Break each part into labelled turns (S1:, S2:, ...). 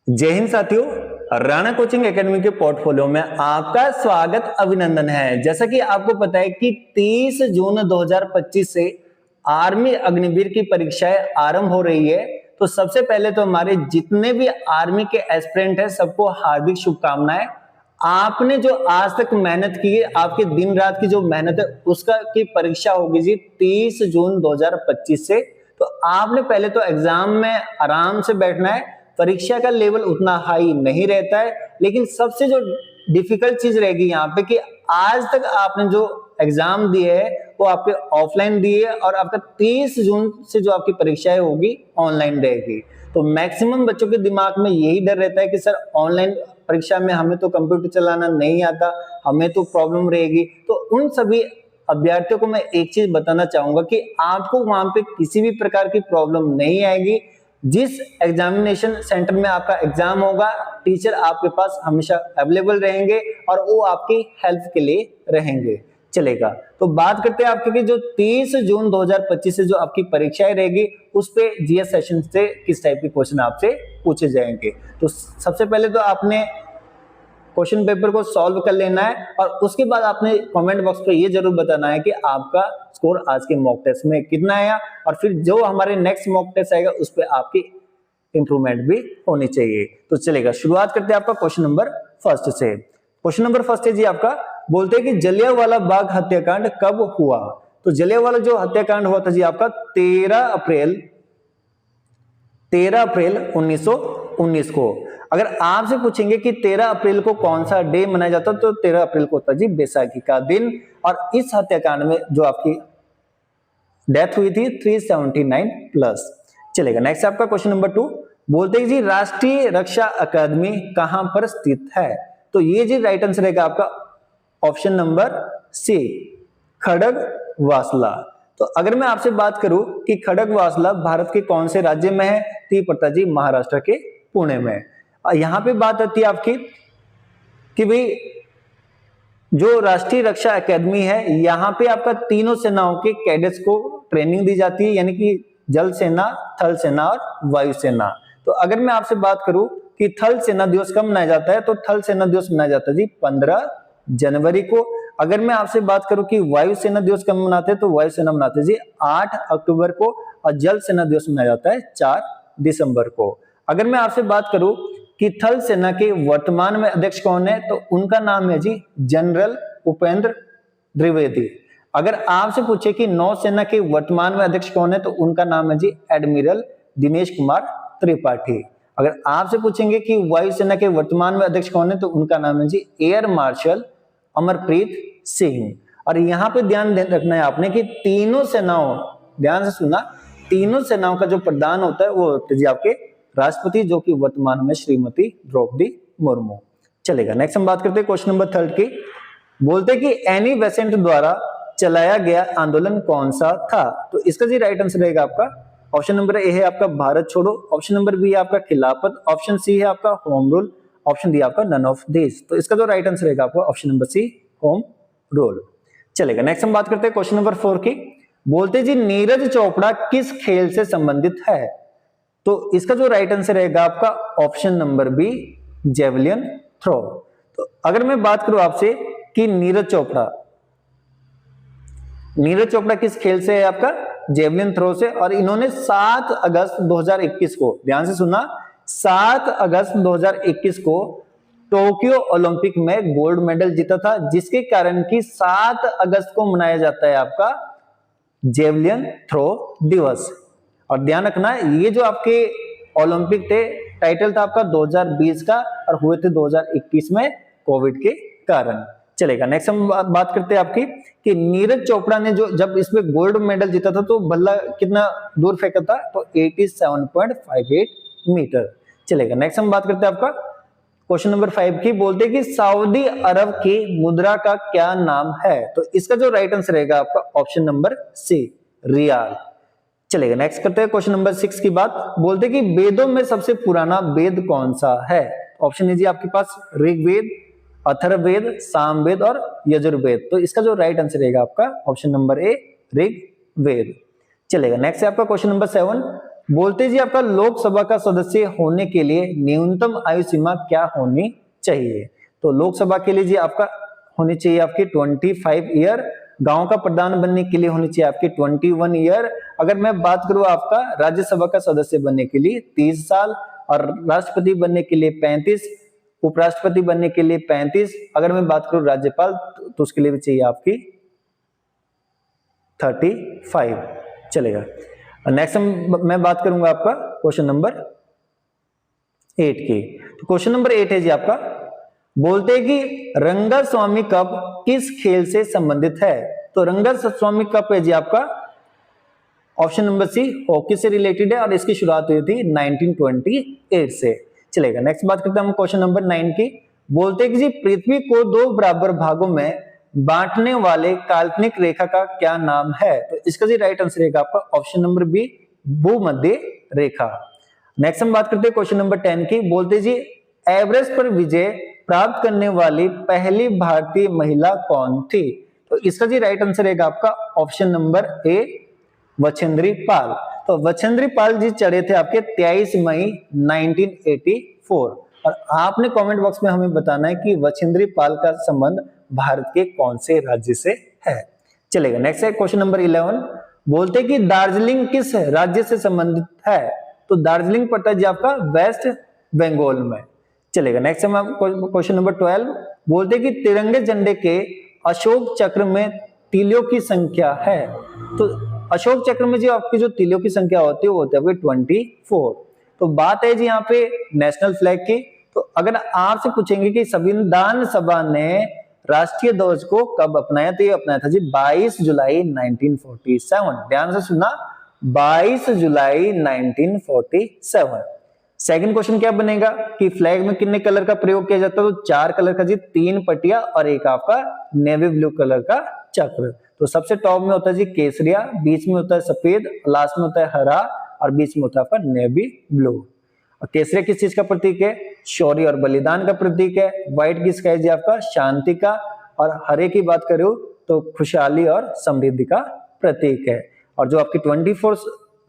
S1: जय हिंद साथियों, Rana coaching academy के पोर्टफोलियो में आपका स्वागत अभिनंदन है। जैसा कि आपको पता है कि 30 जून 2025 से आर्मी अग्निवीर की परीक्षाएं आरंभ हो रही है। तो सबसे पहले तो हमारे जितने भी आर्मी के एस्पिरेंट हैं सबको हार्दिक शुभकामनाएं। आपने जो आज तक मेहनत की है, आपके दिन रात की जो मेहनत है उसका की परीक्षा होगी जी 30 जून 2025 से। तो आपने पहले तो एग्जाम में आराम से बैठना है। परीक्षा का लेवल उतना हाई नहीं रहता है, लेकिन सबसे जो डिफिकल्ट चीज रहेगी यहाँ पे कि आज तक आपने जो एग्जाम दिए है वो आपके ऑफलाइन दिए और आपका 30 जून से जो आपकी परीक्षाएं होगी ऑनलाइन रहेगी। तो मैक्सिमम बच्चों के दिमाग में यही डर रहता है कि सर ऑनलाइन परीक्षा में हमें तो कंप्यूटर चलाना नहीं आता, हमें तो प्रॉब्लम रहेगी। तो उन सभी अभ्यर्थियों को मैं एक चीज बताना चाहूंगा कि आपको वहां पे किसी भी प्रकार की प्रॉब्लम नहीं आएगी। जिस एग्जामिनेशन सेंटर में आपका एग्जाम होगा, टीचर आपके पास हमेशा अवेलेबल रहेंगे और वो आपकी हेल्प के लिए रहेंगे। चलेगा, तो बात करते हैं आपके कि जो 30 जून 2025 से जो आपकी परीक्षाएं रहेगी उस पे जीएस सेशन से किस टाइप के क्वेश्चन आपसे पूछे जाएंगे। तो सबसे पहले तो आपने क्वेश्चन पेपर को सॉल्व कर लेना है और उसके बाद आपने कमेंट बॉक्स पे ये जरूर बताना है कि आपका स्कोर आज के मॉक टेस्ट में कितना आया, और फिर जो हमारे नेक्स्ट मॉक टेस्ट आएगा उस पे आपकी इंप्रूवमेंट भी होनी चाहिए। तो चलेगा, शुरुआत करते हैं आपका क्वेश्चन नंबर फर्स्ट से। क्वेश्चन नंबर फर्स्ट है जी आपका, बोलते हैं कि जलियांवाला बाग हत्याकांड कब हुआ। तो जलियांवाला जो हत्याकांड हुआ था जी आपका 13 अप्रैल 1919 को। अगर आपसे पूछेंगे कि 13 अप्रैल को कौन सा डे मनाया जाता है तो 13 अप्रैल को होता जी बैसाखी का दिन। और इस हत्याकांड में जो आपकी डेथ हुई थी 379 प्लस। चलेगा, नेक्स्ट आपका क्वेश्चन नंबर 2, बोलते हैं जी राष्ट्रीय रक्षा अकादमी कहां पर स्थित है। तो ये जी राइट आंसर रहेगा आपका ऑप्शन नंबर सी, खड़गवासला। तो अगर मैं आपसे बात करूं कि खड़गवासला भारत के कौन से राज्य में है तो ये पड़ता जी महाराष्ट्र के पुणे में। यहां पे बात आती है आपकी कि भाई जो राष्ट्रीय रक्षा अकादमी है यहाँ पे आपका तीनों सेनाओं के कैडेट्स को ट्रेनिंग दी जाती है, यानी कि जल सेना, थल सेना और वायुसेना। तो अगर मैं आपसे बात करूं कि थल सेना दिवस कब मनाया जाता है तो थल सेना दिवस मनाया जाता है जी 15 जनवरी को। अगर मैं आपसे बात करूं कि वायुसेना दिवस कब मनाते हैं तो वायुसेना मनाते हैं जी 8 अक्टूबर को, और जल सेना दिवस मनाया जाता है 4 दिसंबर को। अगर मैं आपसे बात करूं कि थल सेना के वर्तमान में अध्यक्ष कौन है तो उनका नाम है जी जनरल उपेंद्र द्विवेदी। अगर आपसे पूछे कि नौसेना के वर्तमान में अध्यक्ष कौन है तो उनका नाम है जी एडमिरल दिनेश कुमार त्रिपाठी। अगर आपसे पूछेंगे कि वायुसेना के वर्तमान में अध्यक्ष कौन है तो उनका नाम है जी एयर मार्शल अमरप्रीत सिंह। और यहाँ पे ध्यान रखना है आपने कि तीनों सेनाओं, ध्यान से सुना, तीनों सेनाओं का जो प्रधान होता है वो होता है जी आपके राष्ट्रपति, जो कि वर्तमान में श्रीमती द्रौपदी मुर्मू। चलेगा, नेक्स्ट हम बात करते हैं क्वेश्चन नंबर 3 की। बोलते कि एनी बेसेंट द्वारा चलाया गया आंदोलन कौन सा था। तो इसका जी राइट आंसर रहेगा आपका ऑप्शन नंबर ए है आपका भारत छोड़ो, ऑप्शन नंबर बी है आपका खिलाफत, ऑप्शन सी है आपका होम रूल, ऑप्शन डी आपका नन ऑफ दिस। तो इसका जो राइट आंसर रहेगा आपका option number C, home rule. चलेगा, नेक्स्ट हम बात करते हैं क्वेश्चन नंबर 4 की। बोलते जी नीरज चोपड़ा किस खेल से संबंधित है। तो इसका जो राइट आंसर रहेगा आपका option number B, javelin throw. तो अगर मैं बात करूं आपसे कि नीरज चोपड़ा किस खेल से है आपका, जेवलिन थ्रो से। और इन्होंने 7 अगस्त 2021 को, ध्यान से सुना, 7 अगस्त 2021 को टोक्यो ओलंपिक में गोल्ड मेडल जीता था, जिसके कारण कि 7 अगस्त को मनाया जाता है आपका जेवलिन थ्रो दिवस। और ध्यान रखना ये जो आपके ओलंपिक थे टाइटल था आपका 2020 का और हुए थे 2021 में कोविड के कारण। चलेगा, नेक्स्ट हम बात करते हैं आपकी कि नीरज चोपड़ा ने जो जब इसमें गोल्ड मेडल जीता था तो बल्ला कितना दूर फेंका था तो 87.58 मीटर। चलेगा, नेक्स्ट हम बात करते हैं आपका क्वेश्चन नंबर 5 की। बोलते हैं कि सऊदी अरब की मुद्रा का क्या नाम है। तो इसका जो राइट आंसर रहेगा आपका ऑप्शन नंबर सी, रियाल। चलेगा, नेक्स्ट करते हैं क्वेश्चन नंबर 6 की बात। बोलते हैं कि वेदों में सबसे पुराना वेद कौन सा है। ऑप्शन है जी आपके पास ऋग्वेद, अथर्ववेद, सामवेद और यजुर्वेद। तो इसका जो राइट आंसर रहेगा आपका ऑप्शन नंबर ए, ऋग्वेद। चलेगा, नेक्स्ट है आपका क्वेश्चन नंबर 7। बोलते जी आपका लोकसभा का सदस्य होने के लिए न्यूनतम आयु सीमा क्या होनी चाहिए? तो लोकसभा के लिए जी आपका होनी चाहिए आपकी 25 ईयर, गांव का प्रधान बनने के लिए होनी चाहिए आपकी 21 ईयर, अगर मैं बात करूं आपका राज्यसभा का सदस्य बनने के लिए 30 साल, और राष्ट्रपति बनने के लिए 35, उपराष्ट्रपति बनने के लिए 35, अगर मैं बात करूं राज्यपाल तो उसके लिए भी चाहिए आपकी 35 चलेगा। नेक्स्ट मैं बात करूंगा आपका क्वेश्चन नंबर 8 की। तो क्वेश्चन नंबर 8 है जी आपका, बोलते हैं कि रंगास्वामी कप किस खेल से संबंधित है? तो रंगास्वामी कप है जी आपका ऑप्शन नंबर सी हॉकी से रिलेटेड है, और इसकी शुरुआत हुई थी 1928 से। चलेगा, नेक्स्ट बात करते हैं हम क्वेश्चन नंबर 9 की। बोलते हैं कि जी पृथ्वी को 2 बराबर भागों में बांटने वाले काल्पनिक रेखा का क्या नाम है? तो इसका जी राइट आंसर रहेगा आपका ऑप्शन नंबर बी भूमध्य रेखा। नेक्स्ट हम बात करते हैं क्वेश्चन नंबर 10 की। बोलते जी एवरेस्ट पर विजय प्राप्त करने वाली पहली भारतीय महिला कौन थी? तो इसका जी राइट आंसर रहेगा आपका option number A Bachendri Pal. तो बछेंद्री पाल जी चढ़े थे आपके 23 मई 1984, और आपने कमेंट बॉक्स में हमें बताना है कि बछेंद्री पाल का संबंध भारत के कौन से राज्य से है। चलेगा, नेक्स्ट है क्वेश्चन नंबर 11। बोलते कि दार्जिलिंग किस राज्य से संबंधित है? तो दार्जिलिंग पड़ता है जी आपका वेस्ट बंगाल में। चलेगा, नेक्स्ट है क्वेश्चन नंबर 12। बोलते कि तिरंगे झंडे के अशोक चक्र में तीलियों की संख्या है? तो अशोक चक्र में जो आपकी जो तीलियों की संख्या होती है वो होती है 24। तो बात है जी यहाँ पे नेशनल फ्लैग की। तो अगर आपसे पूछेंगे कि संविधान सभा ने राष्ट्रीय ध्वज को कब अपनाया, तो ये अपनाया था जी 22 जुलाई 1947। ध्यान से सुनना, 22 जुलाई 1947। सेकंड क्वेश्चन क्या बनेगा कि फ्लैग में कितने कलर का प्रयोग किया जाता है? तो 4 कलर का जी, 3 पट्टियां और एक आपका नेवी ब्लू कलर का चक्र। तो सबसे टॉप में होता है जी केसरिया, बीच में होता है सफेद, लास्ट में होता है हरा, और बीच में होता है आपका नेवी ब्लू। और केसरिया किस चीज का प्रतीक है? शौर्य और बलिदान का प्रतीक है। व्हाइट किसका है जी आपका? शांति का। और हरे की बात करूं तो खुशहाली और समृद्धि का प्रतीक है। और जो आपकी 24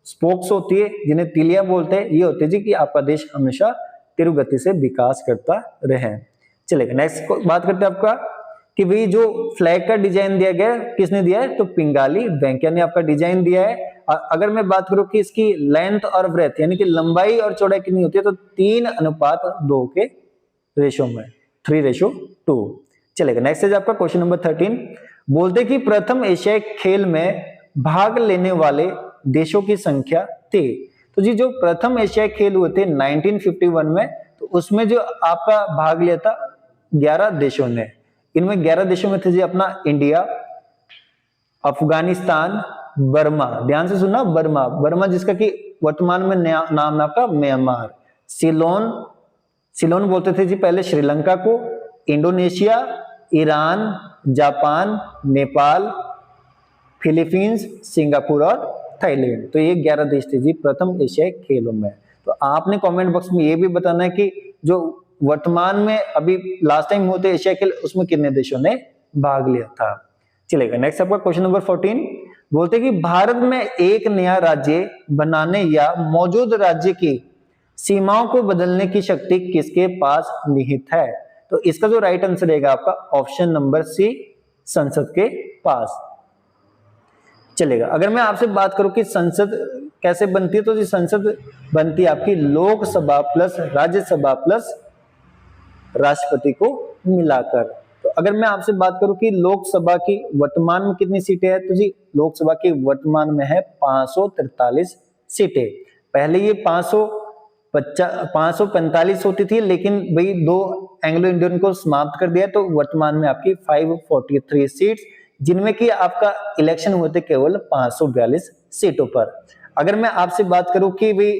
S1: स्पोक्स होती है जिन्हें तिलिया बोलते हैं, ये होते हैं जी कि आपका देश हमेशा तीव्र से विकास करता रहे। चलेगा, नेक्स्ट बात करते हैं आपका कि भाई जो फ्लैग का डिजाइन दिया गया किसने दिया है? तो पिंगाली वेंकैया ने आपका डिजाइन दिया है। और अगर मैं बात करूं कि इसकी लेंथ और ब्रेथ यानी कि लंबाई और चौड़ाई कितनी होती है, तो 3:2 के रेशो में, 3:2। चलेगा, नेक्स्ट है आपका क्वेश्चन नंबर 13। बोलते कि प्रथम एशियाई खेल में भाग लेने वाले देशों की संख्या थी। तो जी जो प्रथम एशियाई खेल हुए थे 1951 में, तो उसमें जो आपका भाग लिया था 11 देशों ने। इनमें 11 देशों में थे जी अपना इंडिया, अफगानिस्तान, बर्मा, ध्यान से सुनना, बर्मा, बर्मा जिसका कि वर्तमान में नाम है आपका म्यांमार, सिलोन, सिलोन बोलते थे जी पहले श्रीलंका को, Indonesia, Iran, Japan, Nepal, Philippines, Singapore और थाईलैंड। तो ये 11 देश थे जी प्रथम एशियाई खेलों में। तो आपने कमेंट बॉक्स में ये भी बताना है कि जो वर्तमान में अभी लास्ट टाइम होते एशिया खेल उसमें कितने देशों ने भाग लिया था। चलेगा, नेक्स्ट आपका क्वेश्चन नंबर 14। बोलते कि भारत में एक नया राज्य बनाने या मौजूद राज्य की सीमाओं को बदलने की शक्ति किसके पास निहित है? तो इसका जो राइट आंसर रहेगा आपका ऑप्शन नंबर सी संसद के पास। चलेगा, अगर मैं आपसे बात करूं कि संसद कैसे बनती है, तो जी संसद बनती है आपकी लोकसभा प्लस राज्यसभा प्लस राष्ट्रपति को मिलाकर। तो अगर मैं आपसे बात करूं कि लोकसभा की वर्तमान में कितनी सीटें हैं, तो जी लोकसभा की वर्तमान में है 543 सीटें। पहले ये 545 होती थी, लेकिन भाई 2 एंग्लो इंडियन को समाप्त कर दिया, तो वर्तमान में आपकी 543 सीट्स, जिनमें कि आपका इलेक्शन हुए थे केवल 542 सीटों पर। अगर मैं आपसे बात करूं कि भाई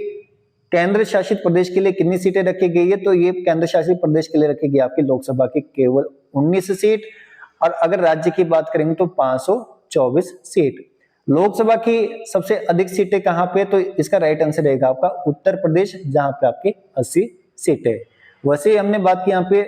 S1: केंद्र शासित प्रदेश के लिए कितनी सीटें रखी गई है, तो ये केंद्र शासित प्रदेश के लिए रखी गई आपकी लोकसभा की केवल 19 सीट, और अगर राज्य की बात करेंगे तो 524 सीट। लोकसभा की सबसे अधिक सीटें कहां पे? तो इसका राइट आंसर रहेगा आपका उत्तर प्रदेश, जहां पे आपकी 80 सीटें। वैसे हमने बात की यहाँ पे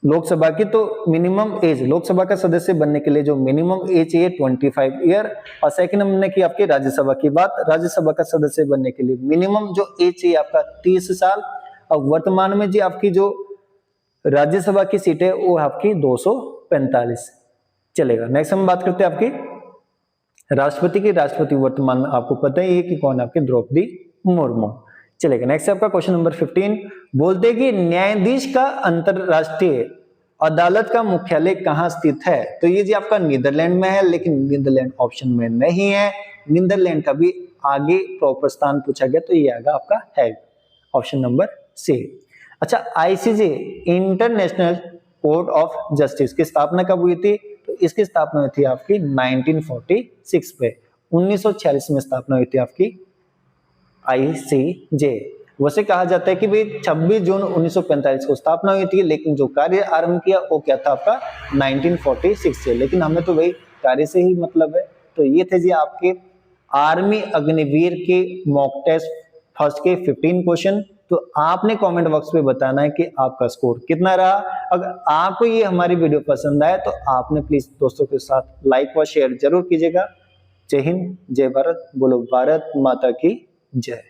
S1: लोकसभा की तो मिनिमम एज, लोकसभा का सदस्य बनने के लिए जो मिनिमम एज है 25 ईयर। और सेकंड हमने की आपकी राज्यसभा की बात, राज्यसभा का सदस्य बनने के लिए मिनिमम जो एज है आपका 30 साल। और वर्तमान में जी आपकी जो राज्यसभा की सीट है वो आपकी 245। चलेगा, नेक्स्ट हम बात करते हैं आपकी राष्ट्रपति की। राष्ट्रपति वर्तमान में आपको पता ही है कि कौन है, आपके द्रौपदी मुर्मू। चलेगा, नेक्स्ट आपका क्वेश्चन नंबर 15। बोलते हैं कि न्यायाधीश का अंतरराष्ट्रीय अदालत का मुख्यालय कहां स्थित है? तो ये जी आपका नीदरलैंड में है, लेकिन नीदरलैंड ऑप्शन में नहीं है। नीदरलैंड का भी आगे प्रॉपर स्थान पूछा गया तो ये आएगा आपका हैग, ऑप्शन नंबर सी। अच्छा, ICJ international court of justice की स्थापना कब हुई थी? तो इसकी स्थापना हुई थी आपकी 1946 पे, 1946 में स्थापना हुई थी आपकी आईसीजे। वैसे कहा जाता है कि भाई 26 जून 1945 को स्थापना हुई थी, लेकिन जो कार्य आरंभ किया वो क्या था आपका 1946 से। लेकिन हमें तो भाई कार्य से ही मतलब है। तो ये थे जी आपके आर्मी अग्निवीर के मॉक टेस्ट फर्स्ट के 15 क्वेश्चन। तो आपने कमेंट बॉक्स में बताना है कि आपका स्कोर कितना रहा। अगर आपको ये हमारी वीडियो पसंद आए तो आपने प्लीज दोस्तों के साथ लाइक व शेयर जरूर कीजिएगा। जय हिंद, जय भारत, बोलो भारत माता की जय।